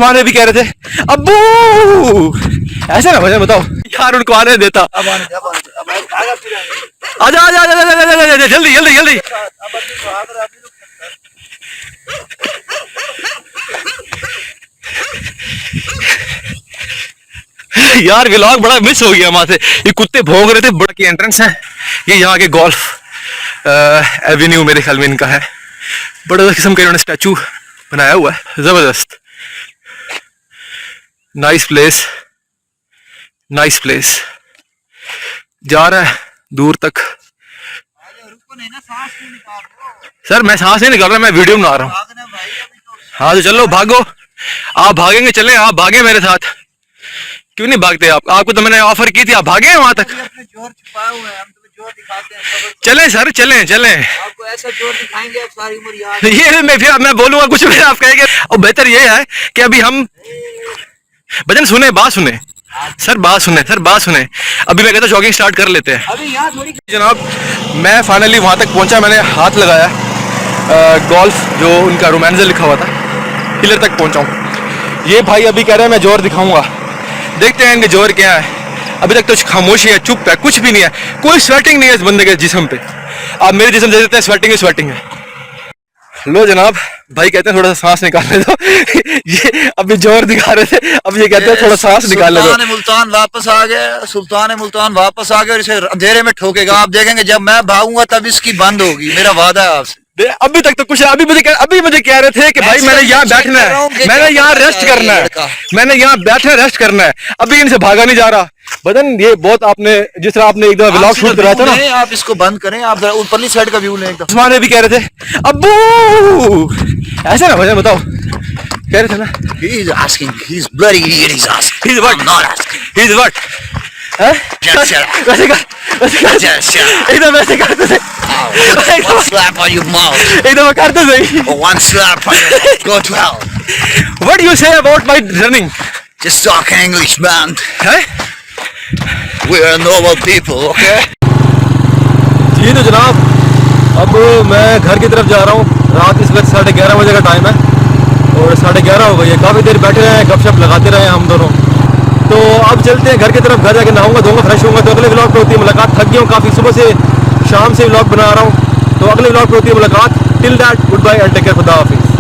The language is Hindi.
उस्मान भी कह रहे थे अब्बू ऐसे ना भजन बताओ यार, उनको आने देता। आजा आजा आजा जल्दी जल्दी जल्दी। यार व्लॉग बड़ा मिस हो गया वहां से, ये कुत्ते भौंक रहे थे। बड़ा की एंट्रेंस है ये, यहाँ के गोल्फ एवेन्यू मेरे ख्याल में इनका है। बड़ा किस्म का इन्होंने स्टैचू बनाया हुआ है, जबरदस्त। Nice place, nice place. जा रहा है दूर तक। सर मैं सांस नहीं निकाल रहा, मैं वीडियो बना रहा हूँ। हाँ तो चलो भागो, आप भागेंगे चले, आप भागे मेरे साथ। क्यों नहीं भागते आप? आपको तो मैंने ऑफर की थी, आप भागे वहां तक। चले सर चले चले, आपको ऐसा जोर दिखाएंगे आप सारी उम्र याद। ये मैं बोलूंगा कुछ भी आप कहेंगे। और बेहतर ये है कि अभी हम भजन सुने, बात सुने सर, बात सुने सर, बात सुने। अभी मैं कहता जॉगिंग स्टार्ट कर लेते हैं। अभी यहाँ थोड़ी जनाब मैं फाइनली वहां तक पहुंचा, मैंने हाथ लगाया गोल्फ जो उनका रोमांस लिखा हुआ था, पिलर तक पहुंचा हूं। ये भाई अभी कह रहे हैं मैं जोर दिखाऊंगा, देखते हैं इनके जोर क्या है। अभी तक तो खामोशी है, चुप है, कुछ भी नहीं है, कोई स्वेटिंग नहीं है इस बंदे के जिस्म पे। आप मेरे जिस्म दे देते हैं, स्वेटिंग ही स्वेटिंग है। लो जनाब, भाई कहते हैं थोड़ा सा सांस निकालने दो। ये अभी जोर दिखा रहे थे, अब ये कहते हैं थोड़ा सांस निकालने दो। सुल्तान मुल्तान वापस आ गया, सुल्तान मुल्तान वापस आ गया और इसे अंधेरे में ठोकेगा। आप देखेंगे जब मैं भागूंगा तब इसकी बंद होगी, मेरा वादा है आपसे। अभी तक तो कुछ, अभी मुझे कह रहे थे कि भाई मैंने यहाँ बैठना है, मैंने यहाँ रेस्ट करना है, मैंने यहाँ बैठना रेस्ट करना है। अभी इनसे भागा नहीं जा रहा। बदन ये बहुत आपने, जिस तरह आपने एक दफा व्लॉग शूट कराया था ना, आप इसको बंद करें, आप ऊपरली साइड का व्यू लें एकदम। उस्मान भी कह रहे थे अब्बू ऐसे ना भजन बताओ, कह रहे थे ना। He's asking, he's bloody idiot, he's asking. He's what? I'm not asking. He's what? हैं? Just shut up. वैसे कर Just shut up. एकदम वैसे करते थे। One slap on your mouth. एकदम करते थे। One slap on your mouth. Go to hell. What do you say about my running? Just talk English, man. हैं? We're normal people, okay? जी तो जनाब, अब मैं घर की तरफ जा रहा हूँ। रात इस वक्त 11:30 बजे का टाइम है और 11:30 हो गई है। काफ़ी देर बैठे रहे हैं, गपशप लगाते रहे हम दोनों। तो अब चलते हैं घर की तरफ। घर जाके नहाऊंगा धोऊंगा, फ्रेश होऊंगा, तो अगले व्लॉग पे होती है मुलाकात। थक गया हूँ काफ़ी, सुबह से शाम से व्लॉग बना रहा हूँ, तो अगले व्लॉग पे होती है मुलाकात। Till that goodbye and take care, खुदा हाफिज़।